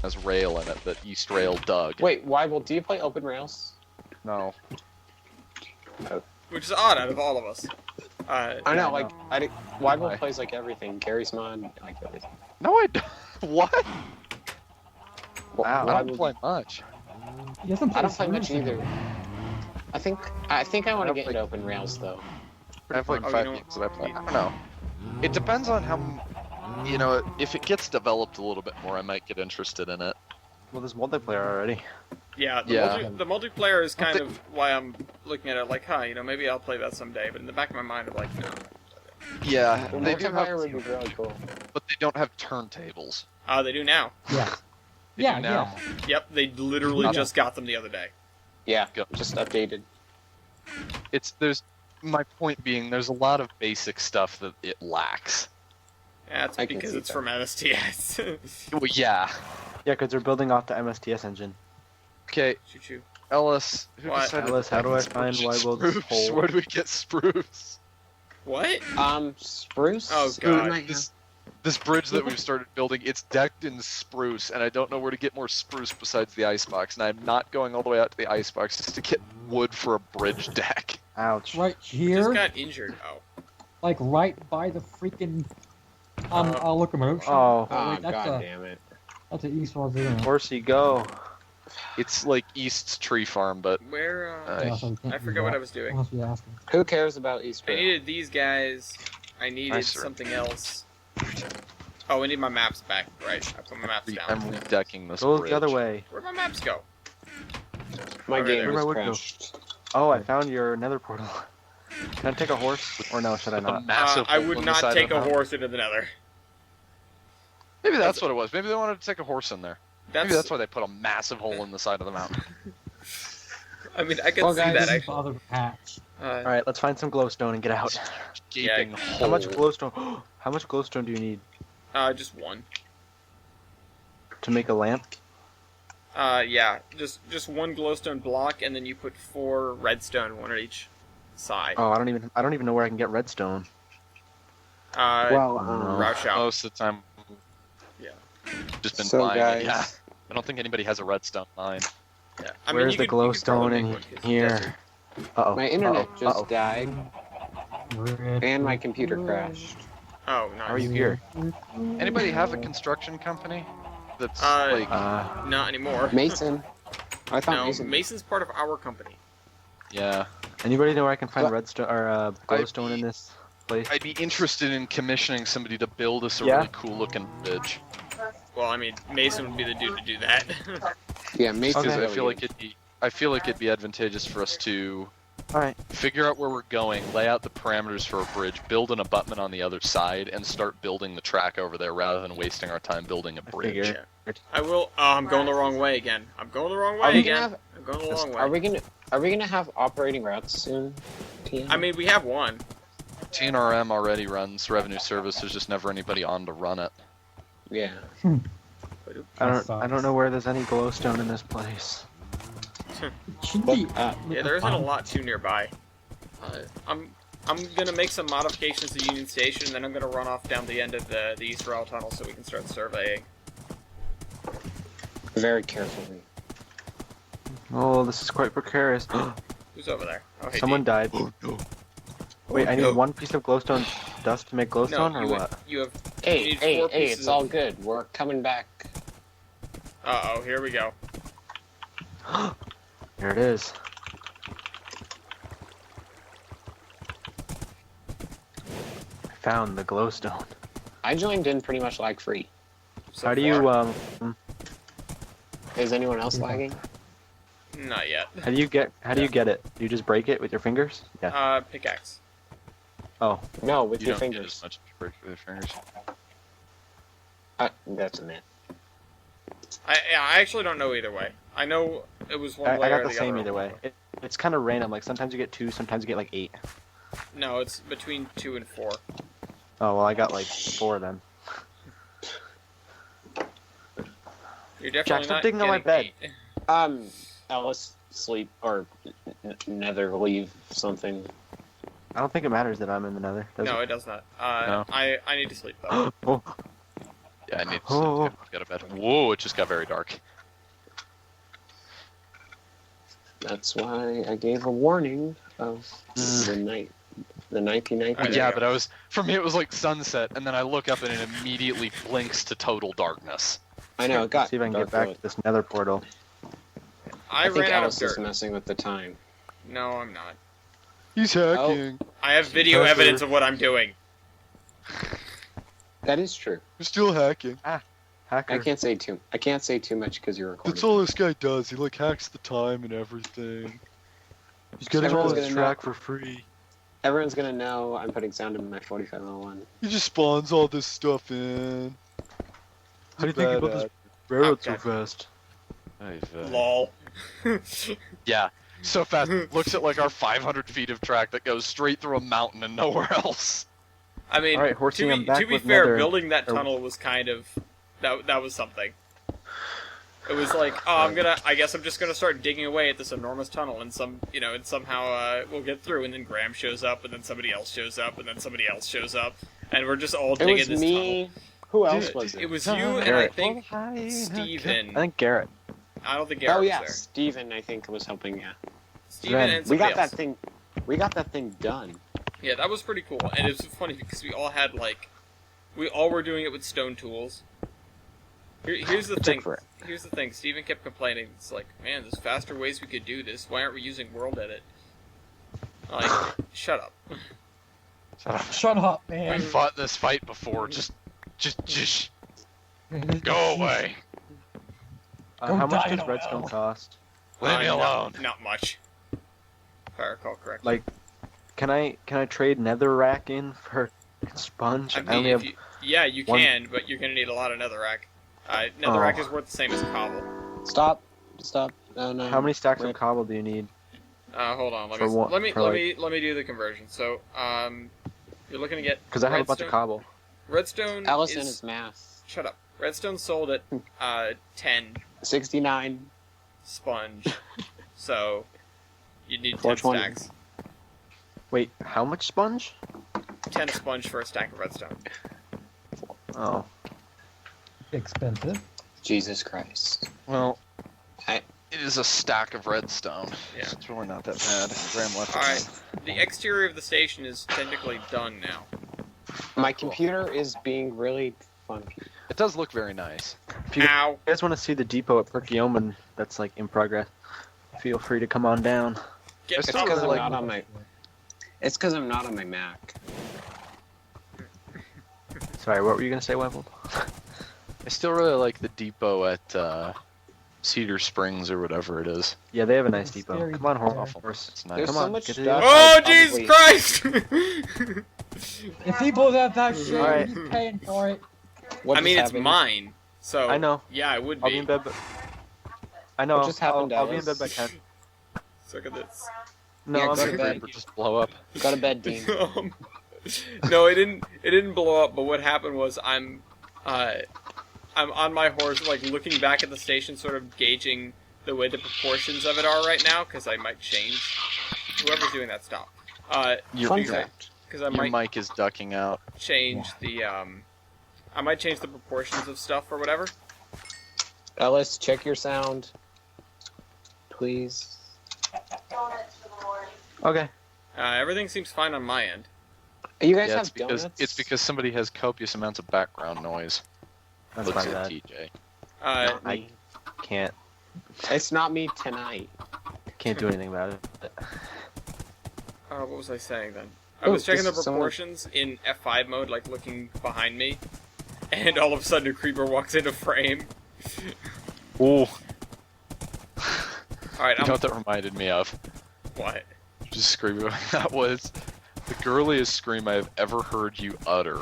has rail in it that East Rail dug. Wait, Weibel, do you play Open Rails? No. Which is odd out of all of us. I know, Yeah, like, Weibel plays like everything. Gary's mod, like everything. No, I don't. What? Wow. I don't play much. He doesn't play I don't play much Smurfs either. I think I want to get into Open Rails though. I have like Oh, 5 you know- games that I play. I don't know. It depends on how, you know, if it gets developed a little bit more, I might get interested in it. Well, there's multiplayer already. Yeah, the multiplayer is kind of why I'm looking at it like, you know, maybe I'll play that someday. But in the back of my mind, I'm like, no. Yeah, Well, they do multiplayer would have, be really cool. but they don't have turntables. They do now. Yeah. They Yeah, do now. yeah. Yep, they literally just got them the other day. Yeah, Go. just updated. My point being, there's a lot of basic stuff that it lacks. Yeah, that's I can because see it's that. from MSTS. Well, yeah. Yeah, because they're building off the MSTS engine. Okay, Choo choo. Ellis, who What? decided Ellis, how do I to find spruce? Weibel's hole? Where do we get spruce? What? Spruce? Oh, We God. might have- This bridge that we've started building, it's decked in spruce, and I don't know where to get more spruce besides the icebox, and I'm not going all the way out to the icebox just to get wood for a bridge deck. Ouch. Right Just here, got injured. Oh. like right by the freaking locomotion. Oh, Oh, wait, that's god a damn it. that's an East Wales, isn't it? horsey, go. It's like East's tree farm, but Where, Yeah, so we can't I do forgot what that. I was doing. Unless we ask him. Who cares about East I Rail? needed these guys. I needed Nice, sir. something else. Oh, I need my maps back. Right, I put my maps I'm down. redecking this Go bridge. the other way. Where'd my maps go? My Over game there. was Where would go? crashed. Oh, I found your nether portal. Can I take a horse? Or no, should I With a not? massive I hole would in the not side of take the a mountain. horse into the nether. Maybe that's what it was. Maybe they wanted to take a horse in there. That's, Maybe that's why they put a massive hole in the side of the mountain. I mean, I can Well, see guys, that Doesn't actually. bother to patch. Alright, let's find some glowstone and get out. Gaping Yeah. hole. How much glowstone? How much glowstone do you need Just one. to make a lamp? Yeah, just one glowstone block, and then you put 4 redstone, one on each side. Oh, I don't even know where I can get redstone. Well, Roush out. Most of the time, Yeah. just been so buying guys, it. Yeah. I don't think anybody has a redstone mine. Yeah. I Where's you the could probably glowstone make in one 'cause it's here? desert. Uh-oh. my internet uh-oh, just uh-oh. died, and my computer crashed. Oh, nice. How are you here? Anybody have a construction company that's Uh, like, Not anymore. Mason. I thought No, Mason. Mason's part of our company. yeah. Anybody know where I can find What? redstone or glowstone in this place? I'd be interested in commissioning somebody to build us a Yeah? really cool looking bridge. Well, I mean, Mason would be the dude to do that. Yeah, Mason. Because Okay. I feel like it'd be advantageous for us to Alright. figure out where we're going, lay out the parameters for a bridge, build an abutment on the other side, and start building the track over there rather than wasting our time building a bridge. figured. I will. Oh, I'm going the wrong way again. I'm going the wrong Are way we again. gonna have? I'm going the wrong way. Are we gonna have operating routes soon? TM? I mean, we have one. TNRM already runs revenue service. There's just never anybody on to run it. yeah. I sucks. don't know where there's any glowstone in this place. It should be. Yeah, there isn't a lot too nearby. I'm gonna make some modifications to Union Station, and then I'm gonna run off down the end of the East Rail Tunnel so we can start surveying. Very carefully. Oh, this is quite precarious. Who's over there? Oh, hey, Someone Deke. died. Wait, I need one piece of glowstone dust to make glowstone, No, or what? you have. Hey, you need hey, 4 hey! pieces It's all of- good. We're coming back. Uh oh, here we go. Here it is. I found the glowstone. I joined in pretty much lag free. So How do you far. Is anyone else lagging? Not yet. How do you get it? Do you just break it with your fingers? Yeah. Pickaxe. Oh, No, with You your don't get fingers. as much break with your fingers. That's a myth. I actually don't know either way. I know it was one I way got or the the same other. either way. It's kind of random. Like sometimes you get 2, sometimes you get like 8. No, it's between 2 and 4. Oh well, I got like 4 then. You're definitely Jack, stop not digging on my getting bed. 8. Ellis, sleep or nether leave something. I don't think it matters that I'm in the nether. Does No, it? it does not. No. I need to sleep though. Oh, Yeah, I need to Oh. get a bed. bed. Whoa, it just got very dark. That's why I gave a warning of the 1990. Alright, Yeah, there you but for me, it was like sunset, and then I look up and it immediately blinks to total darkness. I know, it got Let's see if I can dark get back really- to this nether portal. I think ran out of Alice is dirt. messing with the time. No, I'm not. He's hacking. I have video Pressure. evidence of what I'm doing. That is true. You're still hacking. Hacker. I can't say too much because you're recording. That's all this guy does. He like hacks the time and everything. He's getting all Everyone's his gonna know. track for free. Everyone's gonna know I'm putting sound in my 4501. He just spawns all this stuff in. How do you think about this railroad Okay. fast? Lol. Yeah, so fast. Looks at like our 500 feet of track that goes straight through a mountain and nowhere else. I mean, Alright, Horsey, I'm back to be with fair, nether. building that tunnel was kind of that was something. It was like, oh, I guess I'm just gonna start digging away at this enormous tunnel, and somehow we'll get through, and then Graham shows up, and then somebody else shows up, and then somebody else shows up, and we're just all It digging was this me. Who else was it? It was you and I Garrett. think I Steven. think Garrett. I don't think Garrett Oh yeah, was there. Steven I think was helping. Yeah, Steven Ren. and we somebody got else. that thing. We got that thing done. Yeah, that was pretty cool, and it was funny because we all had we all were doing it with stone tools. Here's the It took thing. forever. Here's the thing. Steven kept complaining. It's like, man, there's faster ways we could do this. Why aren't we using World Edit? Like, shut up. Shut up, We man. fought this fight before. Just go away. Go How much die in does a redstone well. cost? Leave me alone. Not much. If I recall correctly. Like, can I trade nether rack in for sponge? I I only mean, have yeah, you one- can, but you're gonna need a lot of netherrack. Netherrack is worth the same as cobble. Stop. No. how many stacks Wait. of cobble do you need? Hold on. Let For me what- let me for let like- me let me do the conversion. So, you're looking to get Because I have a bunch of redstone- cobble. Redstone Allison is is math. shut up. Redstone sold at 10 69. sponge, so you need 10 420. stacks. Wait, how much sponge? 10 sponge for a stack of redstone. Oh, Expensive. Jesus Christ. Well, I- it is a stack of redstone. Yeah. It's really not that bad. Graham left it. Alright, the exterior of the station is technically done now. My computer is being really funky. It does look very nice. if you Ow! guys want to see the depot at Perkiomen that's like in progress, feel free to come on down. Get It's It's not because really I'm like- not on my. It's because I'm not on my Mac. Sorry, what were you gonna say, Webble? I still really like the depot at Cedar Springs or whatever it is. Yeah, they have a nice It's depot. very Come on, fair. horse. It's nice. There's Come so on, much get it. stuff. Oh, I Jesus probably- Christ! If people have that shit, Alright. you're paying for it. What I mean, just it's happened? mine, so I know. yeah, it would I'll be be. in bed. I know. What just happened, I'll be in bed Alice? by 10. So look at this. No, Yeah, I'm go in to bed. bed. Just blow up. Go to bed, Dean. No, it didn't. It didn't blow up. But what happened was I'm on my horse, like looking back at the station, sort of gauging the way the proportions of it are right now, because I might change. Whoever's doing that, stop. Fun Your, fact. Because I your might mic is ducking out. change the I might change the proportions of stuff or whatever. Ellis, check your sound. Please. Okay. Everything seems fine on my end. You guys Yeah, have donuts? it's because somebody has copious amounts of background noise. That's Looks my at bad. TJ. Not I me. can't It's not me tonight. do anything about it. What was I saying then? I Oh, was checking the this is someone- proportions in F5 mode, like looking behind me, and all of a sudden a creeper walks into frame. Ooh. Alright, You I'm know what that reminded me of? what? Just screaming. That was the girliest scream I have ever heard you utter.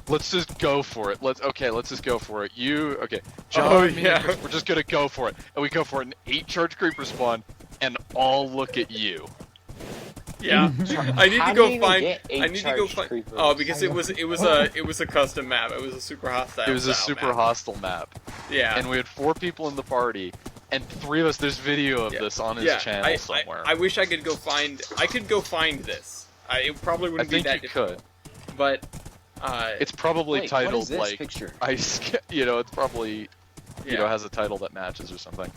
Let's just go for it. Let's just go for it. Okay. John, Oh, me and yeah. Chris, we're just gonna go for it. And we go for it, and 8 charge creepers spawn, and all look at you. Yeah. I need How to do you go even find get I need to go charged find creepers? Oh, because it was a custom map. It was a super hostile. It was a style super map. hostile map. Yeah. And we had 4 people in the party, and 3 of us, there's video of Yeah. this on his Yeah, channel somewhere. I wish I could go find this. It probably I wouldn't be think that you difficult. could. But It's probably Wait, titled what is this like picture? it's probably yeah, has a title that matches or something.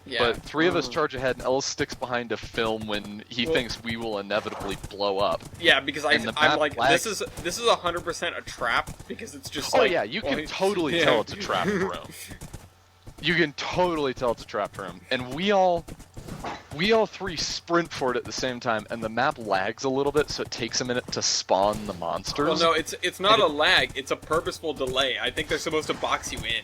yeah. But three of us Oh. charge ahead, and Ellis sticks behind to film when he thinks we will inevitably blow up. Yeah, because And the I'm map like, lags. this is 100% a trap because it's just Oh like. yeah, you can well, totally yeah. tell it's a trap room. You can totally tell it's a trap room, and we all three sprint for it at the same time, and the map lags a little bit, so it takes a minute to spawn the monsters. Well, no, it's not a lag. It's a purposeful delay. I think they're supposed to box you in.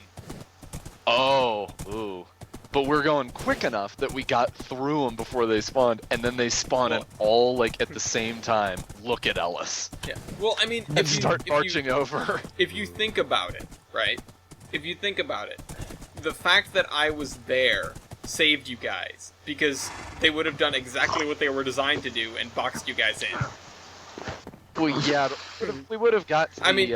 Oh, ooh. But we're going quick enough that we got through them before they spawned, and then they spawn and all like at the same time. Look at Ellis. Yeah. Well, I mean, And start marching over. If you think about it, right? If you think about it, the fact that I was there saved you guys because they would have done exactly what they were designed to do and boxed you guys in. Well, yeah, but we would have got to I mean,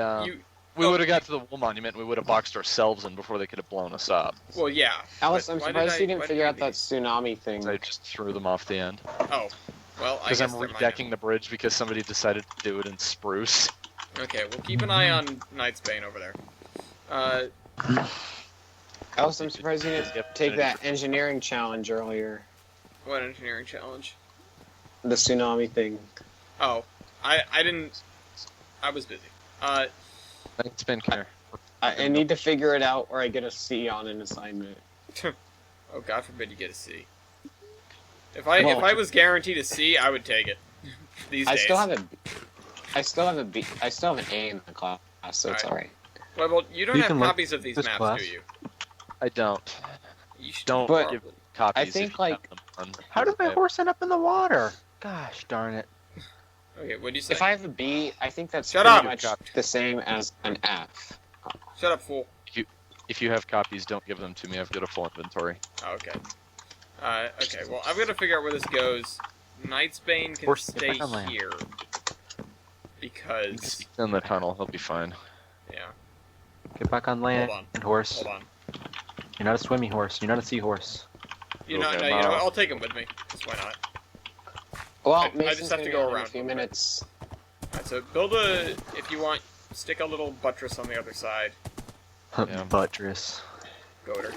we would have got to the Wool Monument, and we would have boxed ourselves in before they could have blown us up. Well, yeah. Alice, but I'm why surprised did you I- didn't why figure did out I that tsunami thing. I just threw them off the end. Oh, well, I Because guess I'm they're mine redecking the bridge because somebody decided to do it in spruce. now. Okay, we'll keep an eye on Knight's Bane over there. Alice, I'm surprised you didn't Yep. take that engineering challenge earlier. What engineering challenge? The tsunami thing. Oh, I didn't. I was busy. It's been care. I need to figure it out, or I get a C on an assignment. Oh, God forbid you get a C. If I was guaranteed a C, I would take it. These days. I still have a B. I still have an A in the class, so it's Alright. alright. Well, you don't You have can look copies of these this maps, class. do you? I don't. You should Don't But- give copies. I think, if you have like- them on. How did my Okay. horse end up in the water? Gosh darn it. Okay, what'd you say? If I have a B, I think that's Shut pretty up! much the same as an F. Shut up, fool. If you have copies, don't give them to me. I've got a full inventory. Oh, okay. Okay, well, I've got to figure out where this goes. Knight's Bane can Horse, stay get back on land. here. Because, He's in the tunnel. He'll be fine. yeah. Get back on land, Hold on. horse. Hold on. You're not a swimmy horse. You're not a seahorse. You know, Okay, no, you know, well. I'll take him with me. Just why not? Well, I Mason's just have to gonna go be out in around a few a little bit. minutes. Alright, so build a, if you want, stick a little buttress on the other side. Yeah. Buttress. Goater.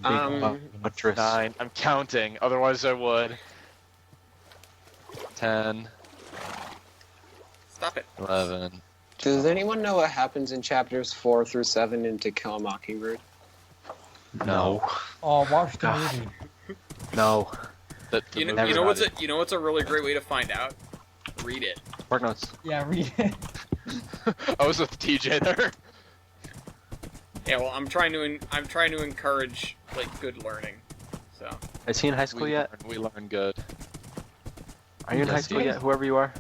Big buttress. 9. I'm counting. Otherwise, I would. 10, Stop it. 11. Does anyone know what happens in chapters 4 through 7 in To Kill a Mockingbird? No. Oh, watch the God. movie. No. The You know, movie's you know not what's it. a, you know what's a really great way to find out? Read it. Spark notes. Yeah, read it. I was with TJ there. Yeah, well, I'm trying to encourage like good learning. So Is he in high school yet? We learn good. Are you in high Yes, school he yet? is. Whoever you are?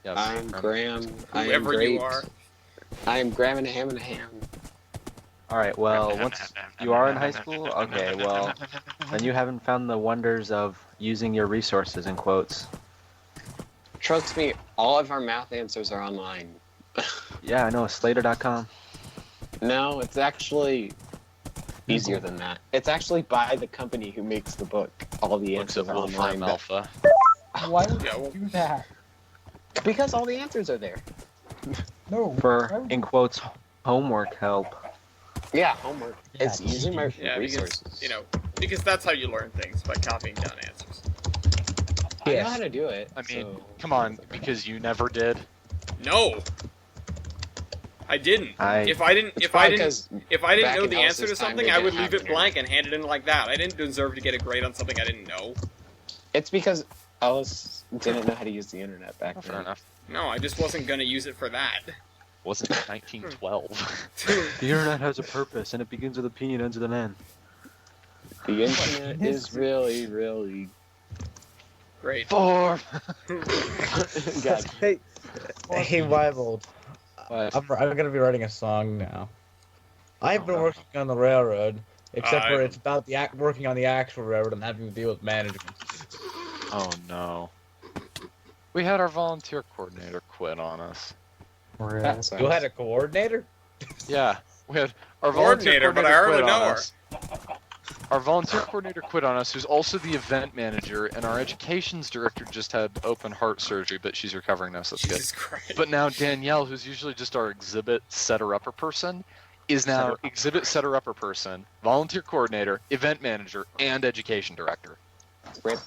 Yes. I'm Graham. I am whoever great. you are, I am Graham and a ham and a ham. Alright, well, once you are in high school, okay, well, then you haven't found the wonders of using your resources, in quotes. Trust me, all of our math answers are online. Yeah, I know, Slater.com. No, it's actually easier than that. It's actually by the company who makes the book. All the Looks answers at are online. Wolfram but- Alpha. Why would Yeah, you well- do that? Because all the answers are there. No. why For, would- in quotes, homework help. Yeah, homework. Yeah, It's using my yeah, resources. because because that's how you learn things by copying down answers. I know Yes. how to do it. I mean, so- come on, because you never did. No, I didn't. If I didn't probably know back in the answer Elsa's to time, something, they I would didn't leave have it blank and hand it in like that. I didn't deserve to get a grade on something I didn't know. It's because Ellis didn't know how to use the internet back Oh, then. fair enough. No, I just wasn't gonna use it for that. Wasn't it 1912? The internet has a purpose, and it begins with a P and ends with an N. The internet is really, really. Great. 4. God. Hey, hey, Wibold. What? I'm gonna be writing a song now. I've been no. working on the railroad, except for I'm- it's about the working on the actual railroad and having to deal with management. Oh no. We had our volunteer coordinator quit on us. That sucks. You had a coordinator? Yeah, we had our volunteer Coordinator, but I quit hardly on know her. us. Our volunteer coordinator quit on us, who's also the event manager, and our educations director just had open heart surgery, but she's recovering now, so that's good. Jesus Christ. But now Danielle, who's usually just our exhibit setter-upper person, is now exhibit setter-upper person, volunteer coordinator, event manager, and education director. Rip.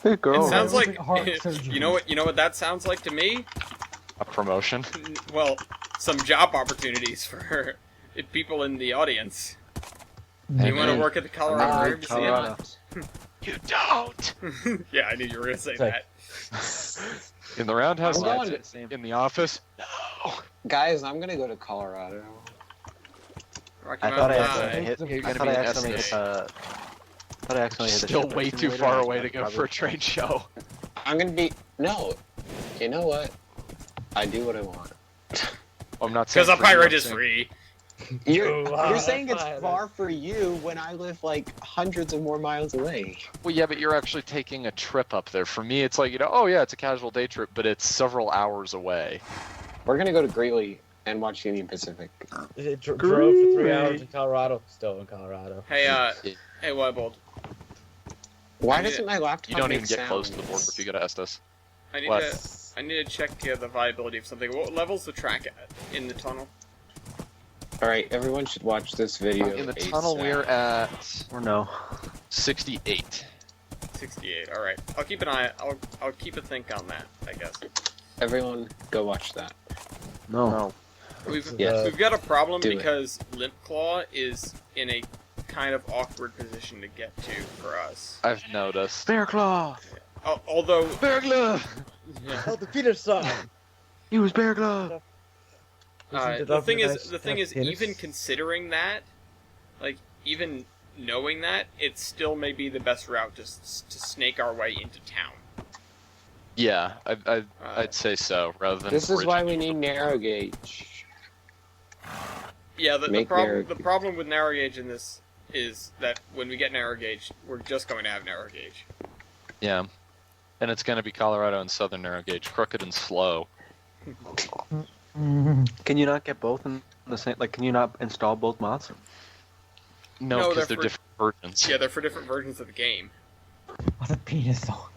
Good girl. It sounds like Heart surgery. you know what that sounds like to me? A promotion. Well, some job opportunities for people in the audience. Do you want to work at the Colorado River Museum? Colorado. You don't! Yeah, I knew you were going to say It's like- that. In the roundhouse, I'm going. that's it. In the office, no! Guys, I'm gonna go to Colorado. Rocky I thought I Mountain accidentally High. hit. You're I gonna thought be I an accidentally hit. Estes. Thought I accidentally hit the Still shipwreck way too simulator. far I away to was go probably- for a train show. I'm gonna be no. You know what? I do what I want. I'm not saying Because a for you, pirate I'm is saying- free. You're saying it's fine. far for you when I live like hundreds of more miles away. Well, yeah, but you're actually taking a trip up there. For me, it's like, oh yeah, it's a casual day trip, but it's several hours away. We're gonna go to Greeley and watch Union Pacific. It drove for 3 hours in Colorado. Still in Colorado. Hey, hey, Wybold. Why I need doesn't my laptop You don't make even get close to the sounds? border if you go to Estes. I need What? to check the viability of something. What level's the track at in the tunnel? All right, everyone should watch this video. In the ASAP. tunnel, we're at Or no. 68. 68. All right. I'll keep an eye. I'll keep a think on that. I guess. Everyone, go watch that. No. We've Yes. we've got a problem Do it. because Limpclaw is in a kind of awkward position to get to for us. I've noticed. Bear Claw! Although, Bergler! Oh, the Peter son. He was Bear Claw! the thing is, even considering that, like even knowing that, it still may be the best route to snake our way into town. Yeah, I'd say so, rather than... This is why we bridging. need narrow gauge. Yeah, the Make narrow problem the problem with narrow gauge in this is that when we get narrow gauge, we're just going to have narrow gauge. Yeah. And it's going to be Colorado and Southern narrow gauge, crooked and slow. Can you not get both in the same? Like, can you not install both mods? No, No, because they're they're for- different versions. Yeah, they're for different versions of the game. What's a penis song?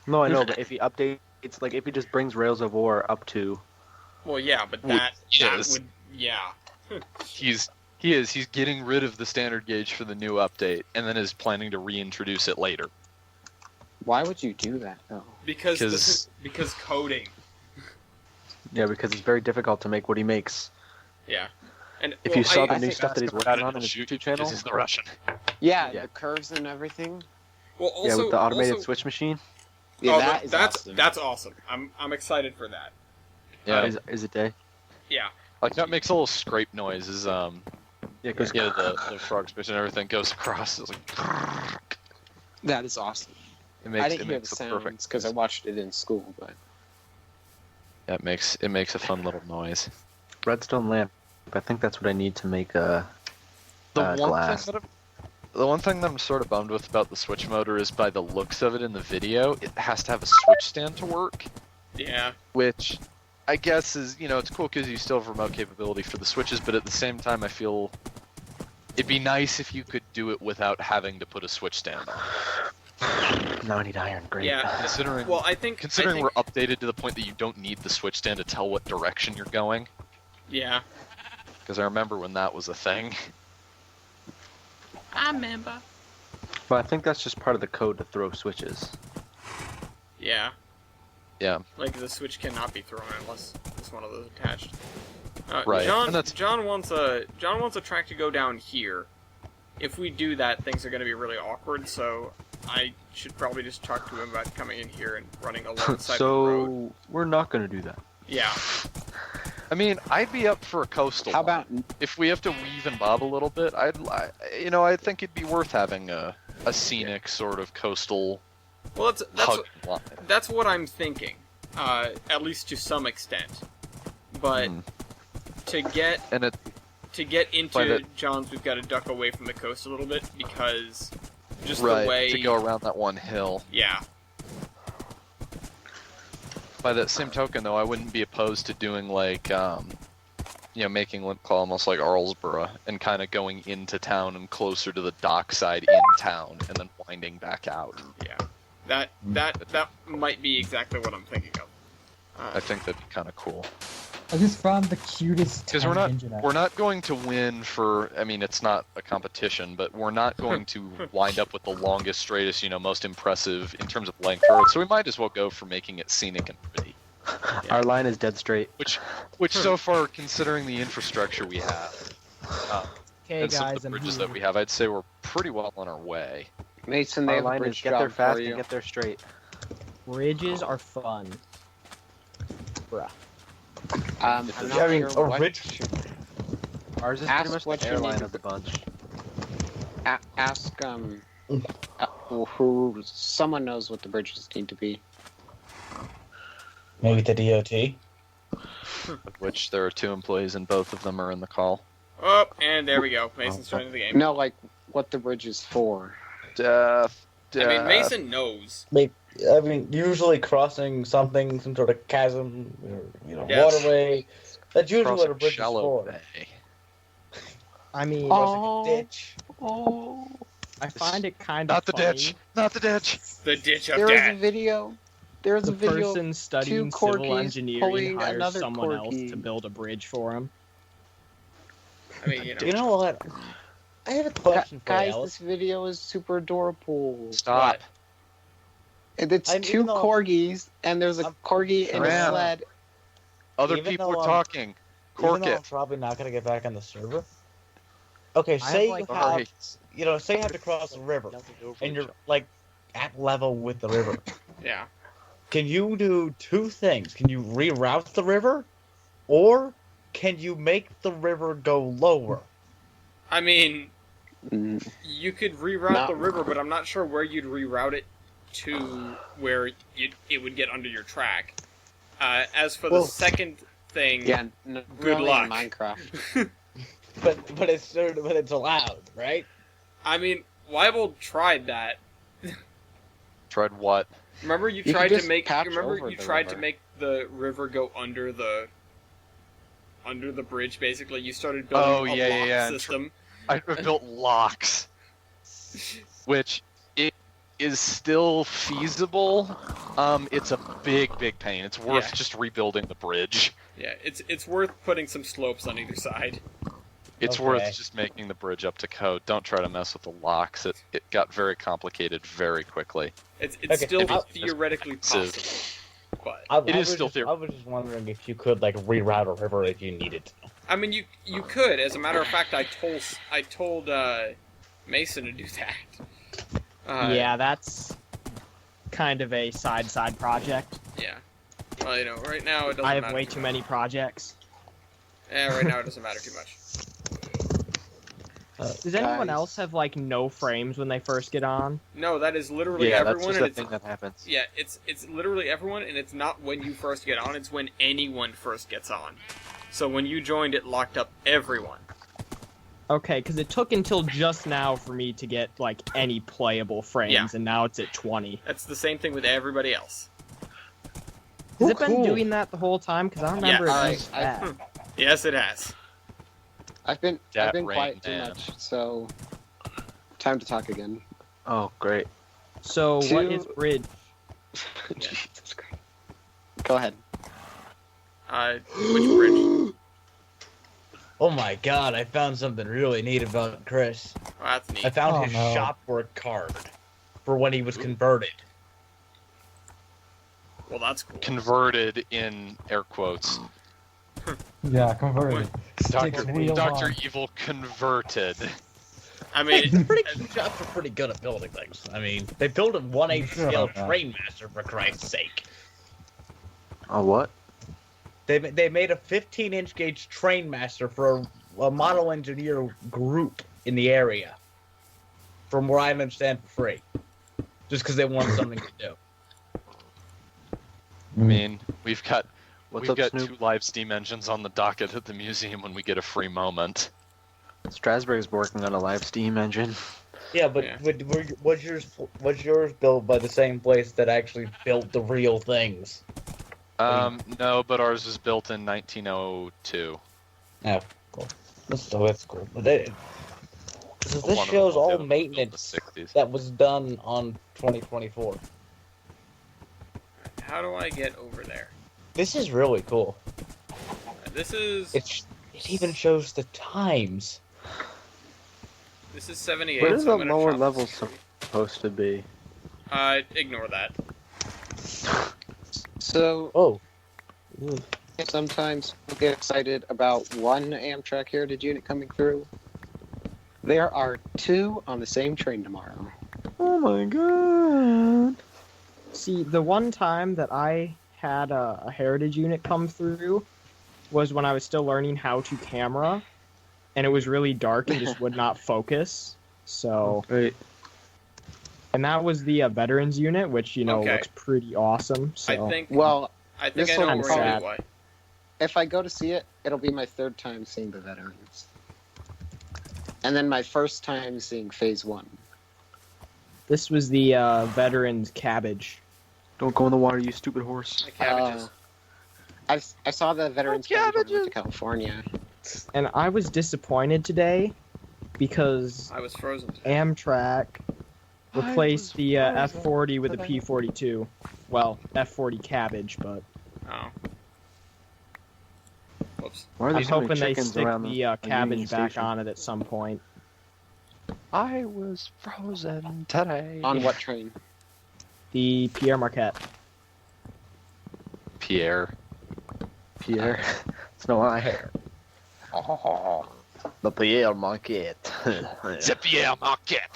No, I know, but if he updates, like, if he just brings Rails of War up to, Well, yeah, but Would- that yes. would yeah. He's getting rid of the standard gauge for the new update, and then is planning to reintroduce it later. Why would you do that though? Because coding. yeah, because it's very difficult to make what he makes. Yeah. And If well, you saw I the new think stuff that he's Out working of on the in his chute, YouTube channel, This is the Russian. Yeah, Yeah. the curves and everything. well, also, yeah, with the automated also, switch machine, Yeah, oh, that is that's awesome. that's awesome. I'm excited for that. Yeah, is it day? Yeah. like that makes a little scrape noise. Is Yeah, because yeah, the frog space and everything goes across. It's like That is awesome. it makes I didn't it hear the makes a sounds perfect. because I watched it in school, but Yeah, it makes a fun little noise. redstone lamp. I think that's what I need to make a The glass. The one thing that I'm sort of bummed with about the Switch motor is by the looks of it in the video, it has to have a switch stand to work, Yeah. which I guess is, it's cool because you still have remote capability for the switches, but at the same time I feel it'd be nice if you could do it without having to put a switch stand on. Now I need iron. Great. Yeah. Considering Well, I think we're updated to the point that you don't need the switch stand to tell what direction you're going, Yeah. because I remember when that was a thing. I remember. But I think that's just part of the code to throw switches. Yeah. Yeah. Like the switch cannot be thrown unless there's one of those attached. Right, John, and that's- John wants a track to go down here. If we do that, things are going to be really awkward. So I should probably just talk to him about coming in here and running alongside the road. So we're not gonna do that. Yeah. I mean, I'd be up for a coastal. how line. about If we have to weave and bob a little bit, I think it'd be worth having a scenic sort of coastal Well, that's hug line. that's what I'm thinking. At least to some extent. But Mm. to get And it, to get into By the- John's, we've got to duck away from the coast a little bit because just right, the way. to go around that one hill. Yeah. By that same token, though, I wouldn't be opposed to doing like making Limpclaw almost like Arlesborough and kind of going into town and closer to the dockside in town and then winding back out. Yeah. That might be exactly what I'm thinking of. I think that'd be kind of cool. I just found the cutest Because tank engine ever. we're not going to win for, I mean, it's not a competition, but we're not going to wind up with the longest, straightest, most impressive in terms of length road. So we might as well go for making it scenic and pretty. Our line is dead straight. Which so far, considering the infrastructure we have, Okay, and some of guys, the I'm bridges here. that we have, I'd say we're pretty well on our way. Mason, they Our have a line is bridge get there job fast for you. and get there straight. Bridges are fun. Bruh. I'm I not mean, sure a what. rich- Ours is Ask pretty much what the you airline need of the bunch. Ask who someone knows what the bridges need to be. Maybe the DOT. Of which there are 2 employees and both of them are in the call. Oh, and there we go. Mason's joining the game. No, like what the bridge is for. Death. I mean, Mason knows. I mean, usually crossing something, some sort of chasm, or, Yes. waterway. That's usually what a Crossing bridge is shallow for. bay. I mean, Crossing a ditch. Oh, I find it kind of Not the funny. ditch. Not the ditch. The ditch of there was a death. video. There was The a video. person studying two civil corgis engineering pulling hires another someone else corgi. to build a bridge for him. I mean, You know what? I have a question for Guys, you, Alice. this video is super adorable. Stop. And it's I- 2 even though- corgis, and there's a corgi in a Ram. sled. Other Even people though are I'm- talking. Even Cork though I'm it. probably not going to get back on the server. Okay, have, say like, you have, Sorry. say you have to cross the river, and you're like at level with the river. Yeah. Can you do 2 things? Can you reroute the river, or can you make the river go lower? I mean, Mm, you could reroute Not- the river, but I'm not sure where you'd reroute it to where it would get under your track. As for the Well- second thing, yeah, Good really luck. in Minecraft. But it's allowed, right? I mean, Weibel tried that. Tried what? Remember you You tried could to just make patch remember over you the tried to river. make the river go under the bridge basically. You started building Oh, a yeah, lock yeah. system. I built locks, which it is still feasible. It's a big pain. It's worth Yeah. just rebuilding the bridge. Yeah, it's worth putting some slopes on either side. It's Okay. worth just making the bridge up to code. Don't try to mess with the locks. It got very complicated very quickly. It's Okay, still I'll- theoretically Sis. possible. But It is still I was just wondering if you could like reroute a river if you needed to. I mean, you could. As a matter of fact, I told Mason to do that. Yeah, that's kind of a side project. Yeah. Well, right now it doesn't I have matter way too too much. many projects. Yeah, right now it doesn't matter too much. Does anyone Guys. else have like no frames when they first get on? No, that is literally Yeah, that's everyone, just and a it's thing that happens. yeah, it's literally everyone, and it's not when you first get on. It's when anyone first gets on. So when you joined, it locked up everyone. Okay, because it took until just now for me to get like any playable frames, Yeah. and now it's at 20. That's the same thing with everybody else. Has Oh, it been cool. doing that the whole time? Because I remember Yeah. it Alright, was bad. Yes, it has. I've been That quiet rain, too man. much, so time to talk again. Oh, great. So what Two- is bridge? Jesus Christ. Go ahead. Which bridge? Oh my god, I found something really neat about Chris. Oh, that's neat. I found Oh, his no. shop work card for when he was converted. Well, that's cool. Converted in air quotes. Yeah, converted. Sticks wheel Dr. on. Evil converted. I Hey, mean, shops are pretty good at building things. I mean, they built a 1/8 Sure scale about that. Trainmaster for Christ's sake. Oh, what? They made a 15-inch gauge Trainmaster for a model engineer group in the area, from where I understand, for free, just because they wanted something to do. I mean, we've got What's we've up, got Snoop? 2 live steam engines on the docket at the museum when we get a free moment. Strasburg's working on a live steam engine. Yeah, but Yeah. was yours built by the same place that actually built the real things? No, but ours was built in 1902. Oh, cool. That's cool. But this One of them shows was all built in the maintenance 60s. that was done on 2024. How do I get over there? This is really cool. This is It even shows the times. this is 78. Where is so the I'm gonna lower chop level this tree. supposed to be? Ignore that. So Oh. sometimes we get excited about one Amtrak Heritage unit coming through. There are 2 on the same train tomorrow. Oh my god. See, the one time that I had a heritage unit come through was when I was still learning how to camera, and it was really dark and just would not focus. So, Wait. and that was the veterans unit, which Okay. looks pretty awesome. So I think Well, I think this I know one where kinda you're sad. why. if I go to see it, it'll be my 3rd time seeing the veterans. And then my first time seeing Phase 1. this was the veterans cabbage. Don't go in the water, you stupid horse. The cabbages. I saw the veterans cabbage when I went to California. And I was disappointed today because I was frozen. Amtrak replaced the frozen F40 with a today. P42. Well, F40 cabbage, but Oh. Whoops. Why are there I'm so many hoping they chickens stick around the Union cabbage back Station? on it at some point. I was frozen today. On what train? The Pierre Marquette. Pierre. Pierre? It's no I. Oh, the Pierre Marquette. The Pierre Marquette.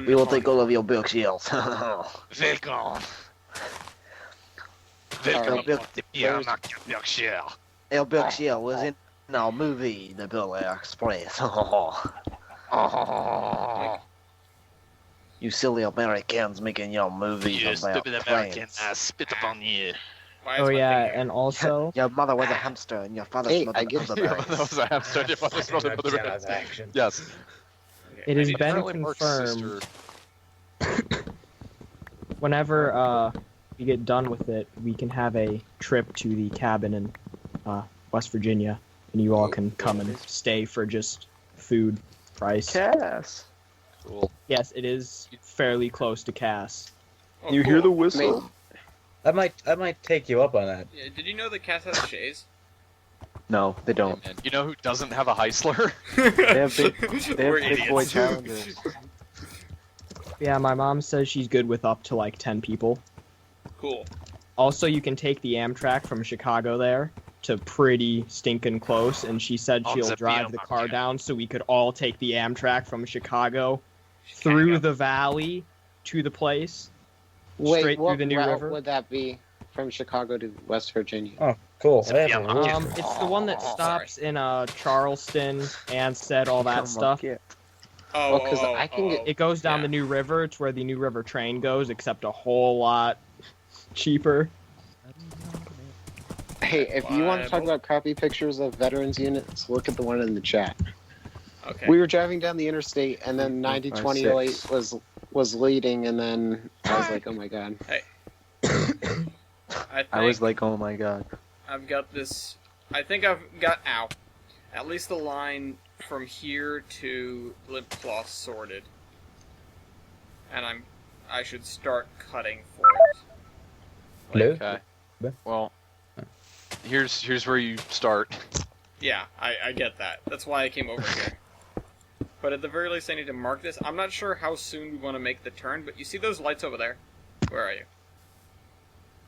We will take all of your bookshelves. Welcome. Welcome to the Pierre Marquette Berkshire. Our bookshell was in our movie, The Polar Express. You silly Americans making your movies You about stupid American, planes. I spit upon you. Why is Oh my yeah, thing here? and also Your mother was a hamster and your father's Hey, mother I get was a it. Yeah, bird. that was a hamster. Your father's mother, action. Yes. Okay, it I has need to been find- Apparently Mark's confirmed sister- whenever we get done with it, we can have a trip to the cabin in West Virginia, and you all can come and stay for just food price. Cass. Cool. Yes, it is fairly close to Cass. Oh, You hear the cool. whistle? I might take you up on that. Yeah, did you know that Cass has shays? No, they don't. And you know who doesn't have a Heisler? They have We're big boy idiots. challengers. Yeah, my mom says she's good with up to like 10 people. Cool. Also, you can take the Amtrak from Chicago there to pretty stinking close, and she said On she'll the drive the BM, car okay. down so we could all take the Amtrak from Chicago through the valley to the place. Wait, Straight through what the New route River? would that be from Chicago to West Virginia? Oh, cool. It's a piano. It's the one that stops in Charleston, Ansted, all that Come on, stuff. kid. Oh, Well, 'cause I can get- It goes down Yeah. the New River. It's where the New River train goes, except a whole lot cheaper. Hey, if you want to talk Bible. about crappy pictures of veterans units, look at the one in the chat. Okay. We were driving down the interstate, and then 5, 902008 6. was leading, and then I was like, oh my god. I was like, oh my god. I've got this. I think I've got at least the line from here to Limpclaw sorted, and I should start cutting for it. Hello? Okay. Well, here's where you start. Yeah, I get that. That's why I came over here. But at the very least, I need to mark this. I'm not sure how soon we want to make the turn, but you see those lights over there? Where are you?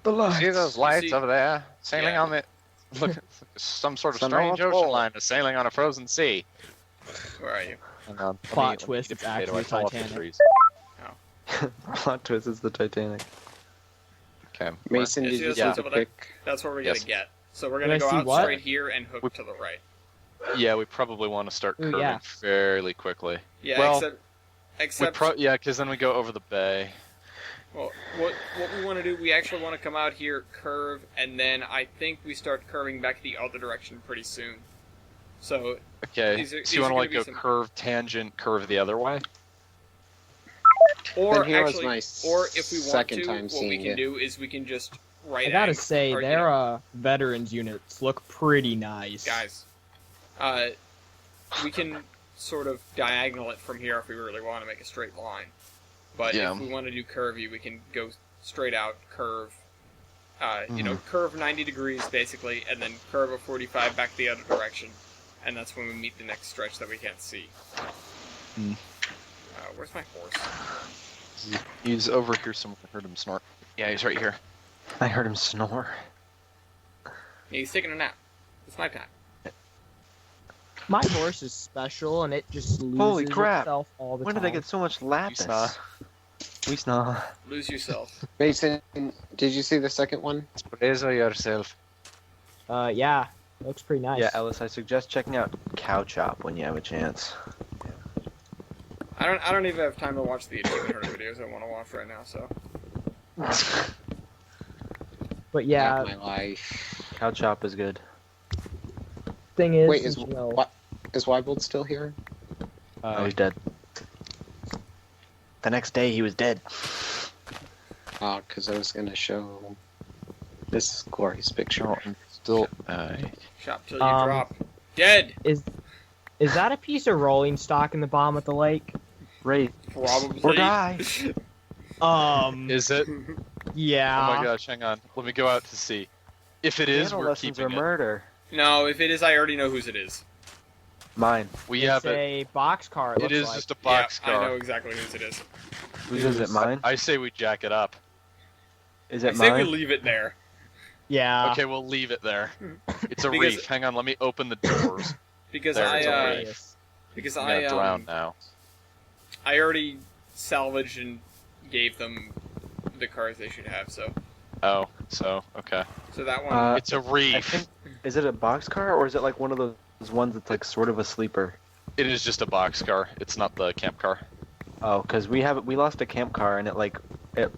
The lights. See those lights see- over there sailing Yeah. on the look? Some sort of Some strange North ocean Pole. liner sailing on a frozen sea. Where are you? Hang on. Plot twist, it's actually Titanic. Trees. Plot twist is the Titanic. Okay. Mason, Yeah, did see you those take lights a over there? pic? That's what we're Yes. gonna get. So we're Did gonna I go see out what? straight here and hook to the right. Yeah, we probably want to start Ooh, curving yeah. fairly quickly. Yeah, Well, except Yeah, because then we go over the bay. well, what we want to do, we actually want to come out here, curve, and then I think we start curving back the other direction pretty soon. So Okay. These are- so you these want are to like gonna go be some- curve, tangent, curve the other way? Or Then here was actually, my or if we want second to, time what we seeing can it. do is we can just right. I gotta angle, say, or, you their know, veterans units look pretty nice. guys. We can sort of diagonal it from here if we really want to make a straight line. But Yeah. if we want to do curvy, we can go straight out, curve. You know, Mm-hmm. curve 90 degrees basically, and then curve a 45 back the other direction, and that's when we meet the next stretch that we can't see. Mm. Where's my horse? He's over here somewhere. I heard him snort. Yeah, he's right here. I heard him snore. Yeah, he's taking a nap. It's nighttime. My horse is special, and it just loses Holy crap. itself all the When time. did I get so much lapis? snaw. We snaw. Lose yourself. Mason, did you see the second one? Praise yourself. Yeah, looks pretty nice. Yeah, Ellis, I suggest checking out Cow Chop when you have a chance. I don't even have time to watch the achievement hunter videos I want to watch right now. So But yeah, Not my life. Cow Chop is good. thing is, Wait, is you know, what? Is Wybold still here? Oh, he's dead. The next day, he was dead. Oh, because I was gonna show this glorious picture. Oh, I'm still. shop till you drop. Dead. is that a piece of rolling stock in the bottom of the lake? Raid. Probably. Or die. Is it? Yeah. Oh my gosh, hang on. Let me go out to see. If it is, we're Lessons keeping are it. murder. No, if it is, I already know whose it is. Mine. We It's have it. a boxcar. It looks is like. just a Yeah, boxcar. I know exactly whose it is. Whose is it? Mine? I say we jack it up. Is I it say we mine? leave it there. Yeah. Okay, we'll leave it there. It's a Because- reef. Hang on, let me open the doors. Because There, it's I okay. because I'm gonna drown now. I already salvaged and gave them the cars they should have. So Oh, so okay. that one. It's a I reef. think, is it a boxcar or is it like one of those ones that's like sort of a sleeper? It is just a boxcar. It's not the camp car. Oh, because we lost a camp car and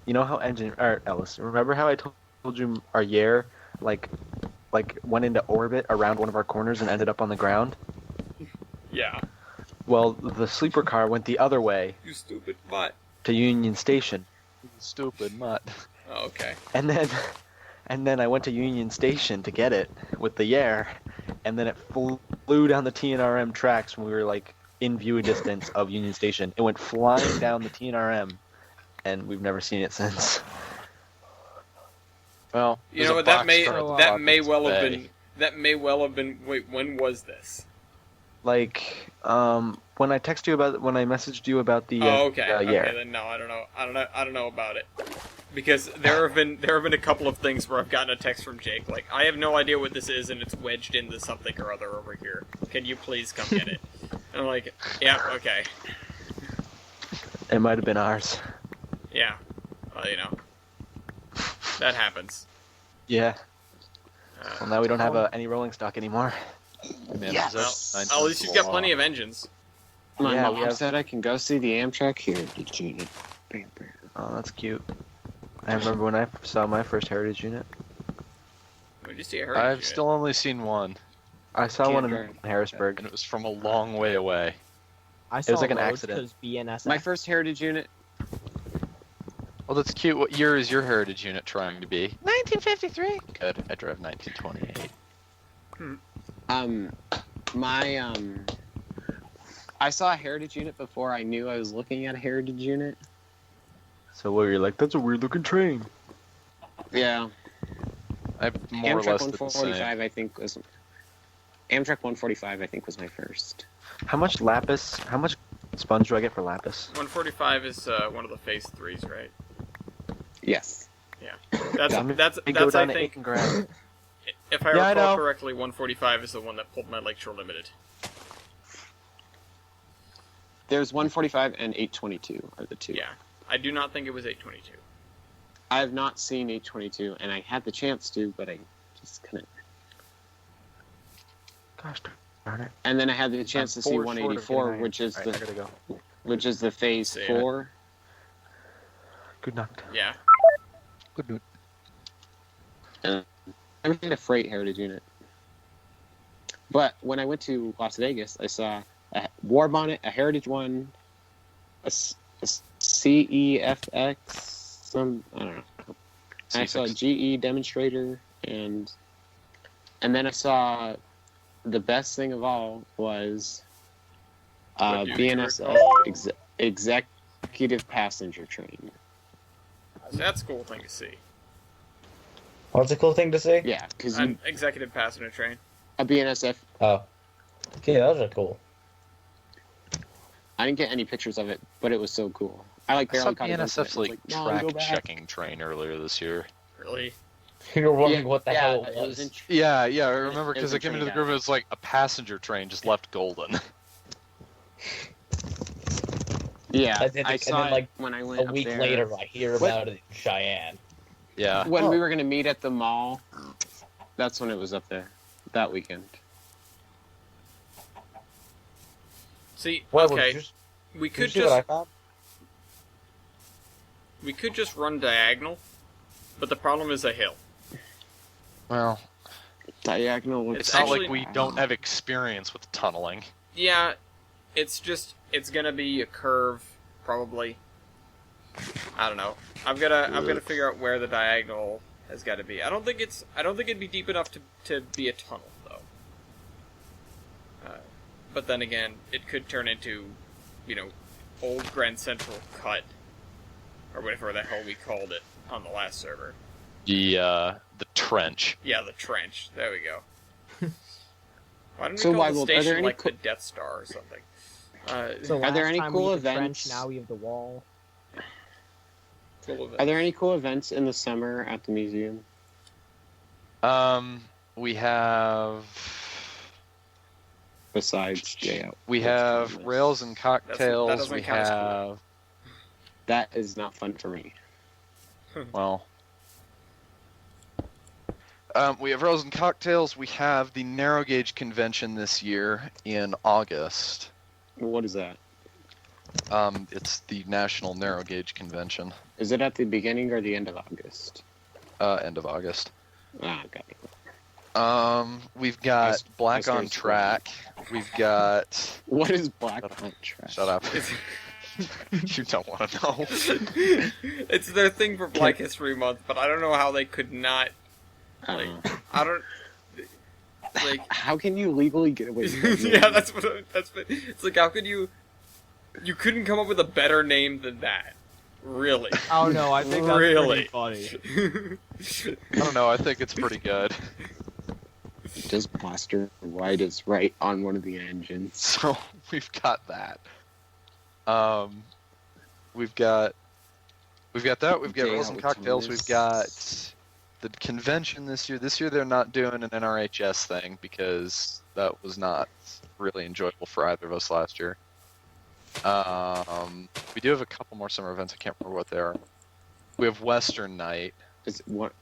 you know how Ellis, remember how I told you our Yair like went into orbit around one of our corners and ended up on the ground? Yeah. Well, the sleeper car went the other way You stupid butt. to Union Station, Stupid mutt. Oh, okay. and then I went to Union Station to get it with the Yair, and then it flew down the TNRM tracks when we were like in view distance of Union Station. It went flying down the TNRM, and we've never seen it since. Well, You there's know a what? That may boxcar that at may the well have bay. been. That may well have been. Wait, when was this? Like, when I messaged you about the Oh, okay. Okay, Yair. then no, I don't know. I don't know about it. Because there have been a couple of things where I've gotten a text from Jake like, I have no idea what this is and it's wedged into something or other over here. Can you please come get it? And I'm like, yeah, okay. It might have been ours. Yeah. Well, you know. That happens. Yeah. Well, now we don't have any rolling stock anymore. Man, Yes. is that At least you've got plenty of engines. My Yeah, mom we have- said I can go see the Amtrak Heritage Unit. Bam, bam. Oh, that's cute. I remember when I saw my first Heritage unit. When did you see a I've hurricane? still only seen one, I saw Can't one in drive. Harrisburg. and it was from a long way away. I saw was like an loads accident. 'cause BNSF. My first Heritage Unit. Well, that's cute. What year is your heritage unit trying to be? 1953. Good. I drove 1928. I saw a Heritage Unit before I knew I was looking at a Heritage Unit. So what you're like, that's a weird looking train. Yeah. I more or Amtrak less did the 145, same. I think was. Amtrak 145, I think was my first. How much sponge do I get for lapis? 145 is one of the phase 3s, right? Yes. That's I'm that's I go that's down I to think 8 and grab. if I Yeah, I recall know. correctly, 145 is the one that pulled my Lakeshore Limited. There's 145 and 822 are the two. Yeah, I do not think it was 822. I have not seen 822, and I had the chance to, but I just couldn't. Gosh darn it. And then I had the chance I'm to see 4 short of 184, getting iron. which is Alright, I gotta go. the phase See ya. 4. Good night. Yeah, I made a freight Heritage Unit. But when I went to Las Vegas, I saw a War Bonnet, a Heritage one, a CEFX, I don't know, And I saw a GE demonstrator, and then I saw the best thing of all was What do you BNSF recall? executive passenger train. That's a cool thing to see. What's a cool thing to see? Yeah, because An executive passenger train. a BNSF. Oh. Okay, those are cool. I didn't get any pictures of it, but it was so cool. I I saw barely caught a glimpse of it. BNSF's I was like "Mom, track go back." checking train earlier this year. Really? You were wondering Yeah, what the yeah, hell it it was. in- Yeah, I remember It because was I a came into the train group. It was like a passenger train just left Golden. Yeah, And then- I and saw then, it like, when I went A up week there. later, I hear What? about it in Cheyenne. Yeah. When Oh. we were gonna meet at the mall, that's when it was up there. That weekend. See, What, okay, Just, we did you could see what I just found? run diagonal, but the problem is a hill. Well, Diagonal. looks It's it's not actually- like we don't have experience with tunneling. Yeah, it's gonna be a curve, probably. I don't know. I've gotta figure out where the diagonal has got to be. I don't think it'd be deep enough to be a tunnel though. But then again, it could turn into, old Grand Central Cut, or whatever the hell we called it on the last server. The trench. Yeah, the trench. There we go. Why don't we So, call the Weibel, are there station any like co- the Death Star or something? So Are there last any time cool we had the events? trench, now we have the wall. cool event. Are there any cool events in the summer at the museum? We have Besides day out. we with have Thomas? rails and that cocktails. doesn't We count as cool. have That is not fun for me. well. We have rails and cocktails. We have the narrow gauge convention this year in August. What is that? It's the National Narrow Gauge Convention. Is it at the beginning or the end of August? End of August. Ah, okay. We've got Nice- Black nice on race Track. We've got. What is black on track? Shut up. You don't want to know. It's their thing for Black History Month, but I don't know how they could not. Like, I don't. Like, How can you legally get away with that? yeah, that's what. It's like, how could you? You couldn't come up with a better name than that. Really? Oh no, I think that's Really? pretty funny. I don't know. I think it's pretty good. Does plaster white is right on one of the engines. So we've got that. We've got that. We've got Day rails and out cocktails. Thomas. We've got the convention this year. This year they're not doing an NRHS thing because that was not really enjoyable for either of us last year. We do have a couple more summer events. I can't remember what they are. We have Western Night. Is what?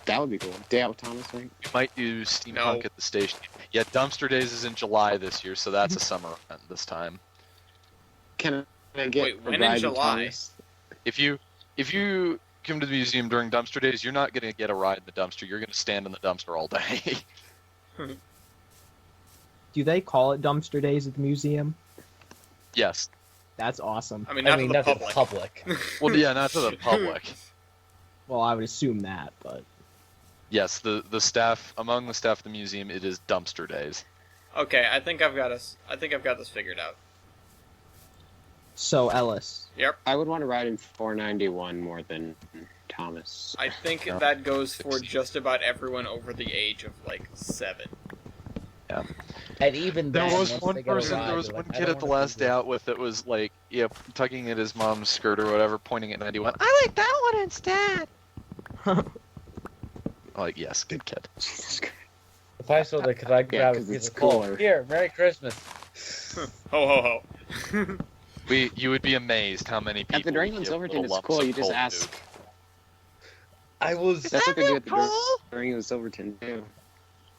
That would be cool. Day out with Thomas, right? We might do steampunk No. at the station. Yeah, Dumpster Days is in July this year, so that's a summer event this time. Can I get Wait, a when in ride with July? Thomas? If you come to the museum during Dumpster Days, you're not going to get a ride in the dumpster. You're going to stand in the dumpster all day. Do they call it dumpster days at the museum? Yes. That's awesome. I mean, not to the not to public. the public. Well, yeah, not to the public. Well, I would assume that, but Yes, the staff among the staff of the museum, it is Dumpster Days. Okay, I think I've got this figured out. so Ellis. Yep. I would want to ride in 491 more than Thomas. I think Yeah. that goes for just about everyone over the age of like 7. And even There then, was once one they get a person, ride, there was they're one like, I kid don't at the wanna last do day this. out with it was like, tugging at his mom's skirt or whatever, pointing at 91. I like that one instead. I'm like, yes, good kid. Jesus Christ. If I saw that, could I grab a 'cause piece it's of coal? cooler. Here, Merry Christmas. Ho ho ho. You would be amazed how many people. At the During in give Silverton, little it's lumps cool. of You just coal ask. to. I was That's what they do at the During in Silverton too.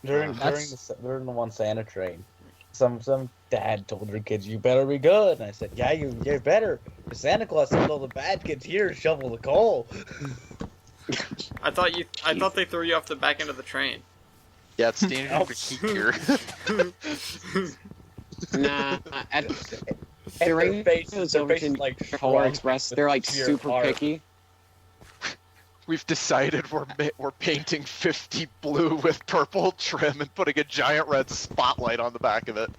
during That's- during the one Santa train. Some dad told their kids, "You better be good." And I said, "Yeah, you better." Santa Claus told all the bad kids here to shovel the coal. I thought they threw you off the back end of the train. Yeah, it's standard for keep here. Nah, at And During their faces, in their faces Silverton like Polar shrunk Express, with they're like sheer super horror. picky. We've decided we're painting 50 blue with purple trim and putting a giant red spotlight on the back of it.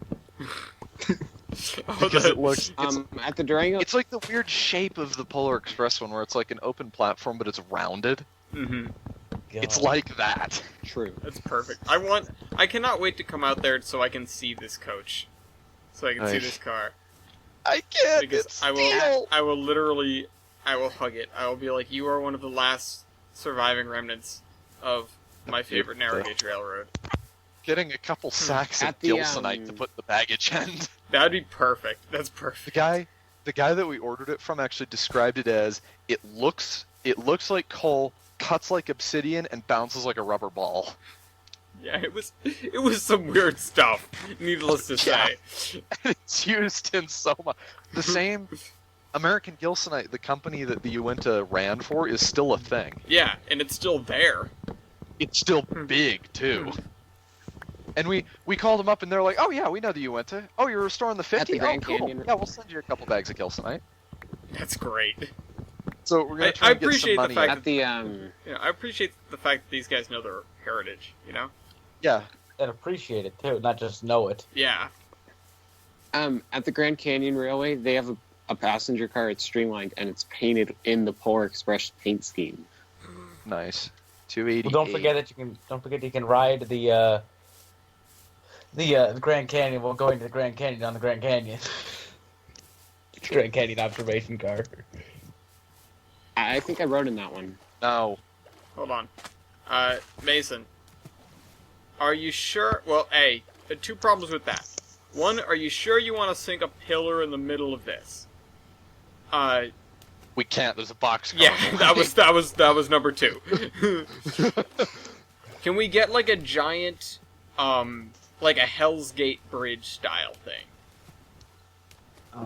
Because it looks At the Durango. it's like the weird shape of the Polar Express one where it's like an open platform but it's rounded. Mm-hmm. It's like that. True. That's perfect. I cannot wait to come out there so I can see this coach. So I can see Nice. this car. I can't. Because It's I steel. will hug it. I will be like, you are one of the last surviving remnants of my favorite narrow gauge railroad. Getting a couple sacks of At the, gilsonite to put in the baggage end. That'd be perfect. That's The perfect. guy that we ordered it from actually described it as it looks like coal, cuts like obsidian, and bounces like a rubber ball. Yeah, it was some weird stuff. Needless to Yeah. say. It's used in so much. The same American Gilsonite, the company that the Uinta ran for, is still a thing. Yeah, and it's still there. It's still big too. And we called them up and they're like, "Oh yeah, we know the Uinta. Oh, you're restoring the 50? the Grand oh, cool. Canyon. Yeah, we'll send you a couple bags of Gilsonite." That's great. So we're gonna I try and get some appreciate the money. fact At the You know, I appreciate the fact that these guys know their heritage. You know. Yeah, And appreciate it too, not just know it. Yeah. at the Grand Canyon Railway, they have a passenger car. It's streamlined and it's painted in the Polar Express paint scheme. nice. 280. Well, don't forget you can ride the Grand Canyon while going to the Grand Canyon on the Grand Canyon. Grand Canyon observation car. I think I rode in that one. No. Hold on. Mason. Are you sure? Well, A, two problems with that. One, are you sure you want to sink a pillar in the middle of this? We can't. There's a box. Yeah, that was number two. Can we get like a giant, like a Hell's Gate bridge style thing?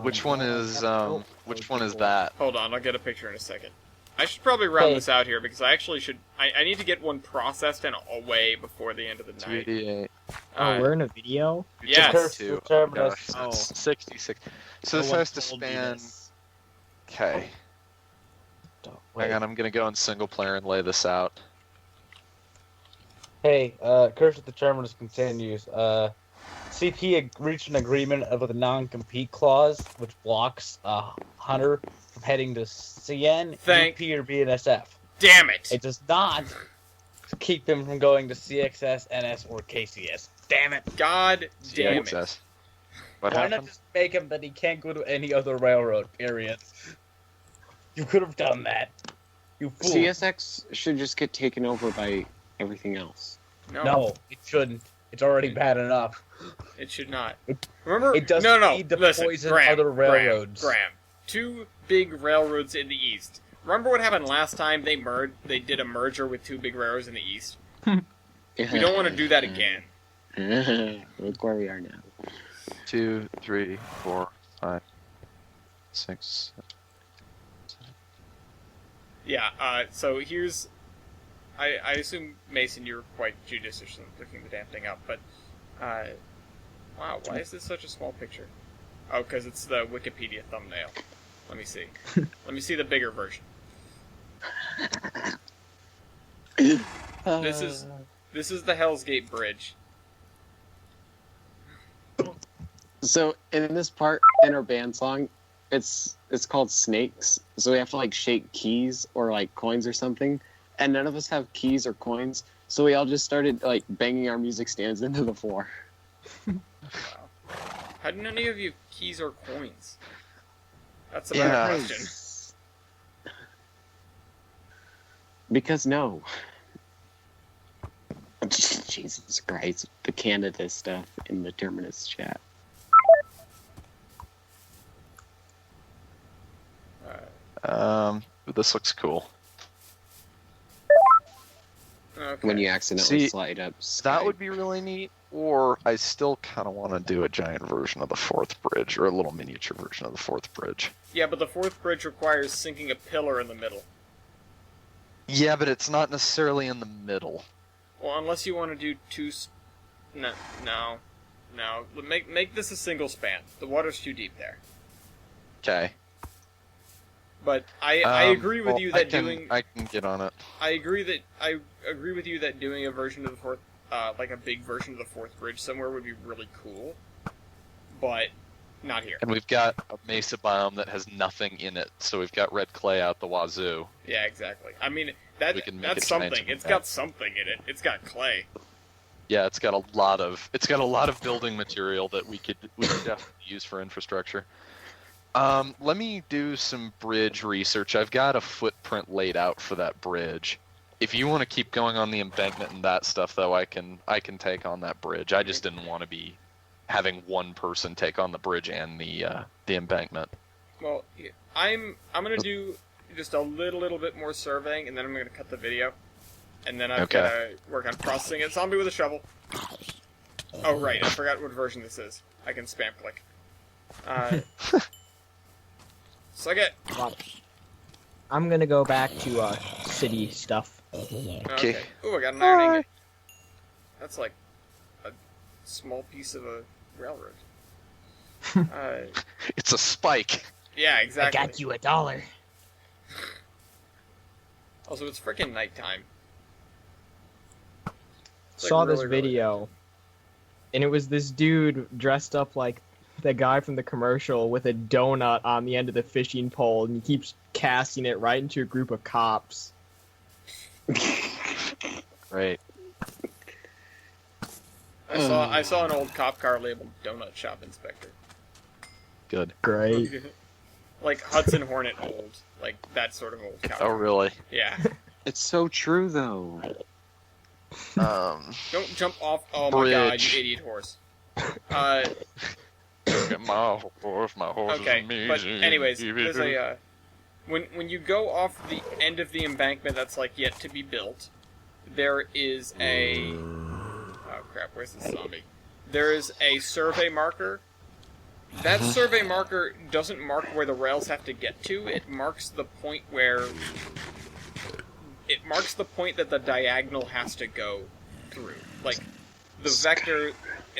Which one is that? Hold on, I'll get a picture in a second. I should probably round Hey. this out here because I actually should. I need to get one processed and away before the end of the night. 288. Oh, we're in a video? Yes. Curse Two. the terminus. No, Oh. 66. So No this one has to told me span. this. Okay. Hang on, I'm gonna go in single player and lay this out. Hey, Curse of the Terminus continues. CP reached an agreement with a non-compete clause, which blocks Hunter from heading to CN, Thank- UP, or BNSF. Damn it! It does not keep him from going to CXS, NS, or KCS. Damn it! God damn it! CXS. What Why happened? not just make him that he can't go to any other railroad, period? You could have done that. You fool. CSX should just get taken over by everything else. No, it shouldn't. It's already bad enough. It should not. It- Remember? it doesn't no. need to Listen, poison Graham, other railroads. Graham. Two big railroads in the east. Remember what happened last time they did a merger with two big railroads in the east? We don't want to do that again. Look where we are now. 2, 3, 4, 5, 6. Yeah, so here's... I assume, Mason, you're quite judicious in looking the damn thing up, but... wow, why is this such a small picture? Oh, because it's the Wikipedia thumbnail. Let me see. Let me see the bigger version. This is the Hell's Gate Bridge. So in this part in our band song, it's called Snakes. So we have to like shake keys or like coins or something, and none of us have keys or coins. So we all just started like banging our music stands into the floor. Wow. How do none of you have keys or coins? That's a Yeah. better question. Because no. Jesus Christ, the Canada stuff in the Terminus chat. This looks cool. Okay. When you accidentally See, slide up. That Skype. would be really neat. Or I still kind of want to do a giant version of the fourth bridge, or a little miniature version of the fourth bridge. Yeah, but the fourth bridge requires sinking a pillar in the middle. Yeah, but it's not necessarily in the middle. Well, unless you want to do two... No. Make this a single span. The water's too deep there. Okay. But I agree with you that I can get on it. I agree with you that doing a version of the fourth, like a big version of the fourth bridge somewhere would be really cool, but not here. And we've got a mesa biome that has nothing in it, so we've got red clay out the wazoo. Yeah, exactly. I mean, We can make that's a giant something. It's map. got something in it. It's got clay. Yeah, it's got a lot of building material that we could definitely use for infrastructure. Let me do some bridge research. I've got a footprint laid out for that bridge. If you want to keep going on the embankment and that stuff, though, I can take on that bridge. I just didn't want to be having one person take on the bridge and the embankment. Well, I'm gonna do just a little bit more surveying, and then I'm gonna cut the video, and then I've gotta work on processing it. Zombie with a shovel. Oh right, I forgot what version this is. I can spam click. Suck it. I'm gonna go back to city stuff. Okay. Ooh, I got an iron ingot. That's like a small piece of a railroad. It's a spike. Yeah, exactly. I got you $1. Also, it's freaking nighttime. It's Saw like this really, really video, and it was this dude dressed up like the guy from the commercial with a donut on the end of the fishing pole, and he keeps casting it right into a group of cops. Right. I saw an old cop car labeled Donut Shop Inspector. Good. Great. Like Hudson Hornet old. Like that sort of old cop Oh, car. really? Yeah. It's so true, though. Don't jump off. Oh my god, Bridge. you idiot horse. Look at my horse. My horse Okay, is amazing. but anyways, there's a when you go off the end of the embankment that's like yet to be built, there is a oh crap, where's the zombie? There is a survey marker. That survey marker doesn't mark where the rails have to get to. It marks the point that the diagonal has to go through. Like the vector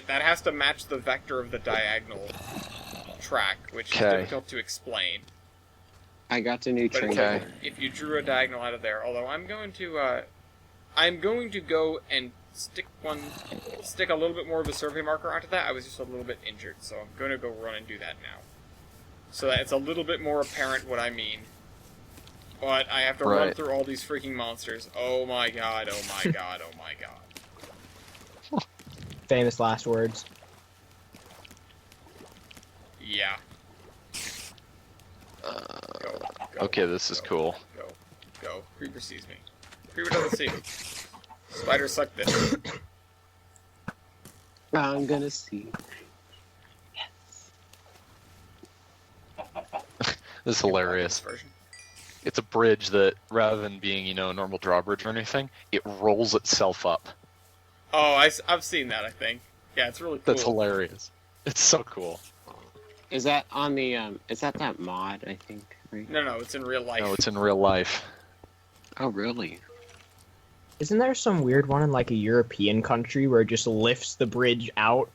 that has to match the vector of the diagonal track, which is difficult to explain. I got a new But train. it's like if you drew a diagonal out of there, although I'm going to go and stick a little bit more of a survey marker onto that. I was just a little bit injured, so I'm going to go run and do that now, so that it's a little bit more apparent what I mean. But I have to run through all these freaking monsters. Oh my god! Oh my god! Oh my god! Famous last words. Yeah. Go, Okay, this is cool. Go. Creeper sees me. Creeper doesn't see me. Spider suck this. I'm gonna see. This is hilarious. Version. It's a bridge that, rather than being, a normal drawbridge or anything, it rolls itself up. Oh, I've seen that, I think. Yeah, it's really cool. That's hilarious. It's so cool. Is that on the is that mod, I think, right? No, it's in real life. No, it's in real life. Oh, really? Isn't there some weird one in like a European country where it just lifts the bridge out?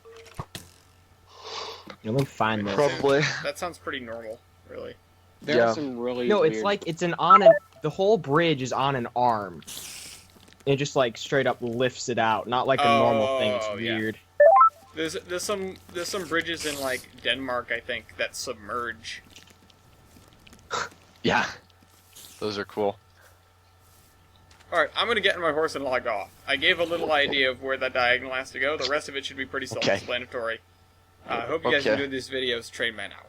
Let me find this. Probably. That sounds pretty normal, really. There are some really No, it's weird... like it's the whole bridge is on an arm. It just like straight up lifts it out, not like a normal thing. It's yeah. weird. There's some bridges in like Denmark, I think, that submerge. Yeah. Those are cool. Alright, I'm gonna get on my horse and log off. I gave a little idea of where that diagonal has to go. The rest of it should be pretty self-explanatory. Hope you guys enjoyed this video's Train Man out.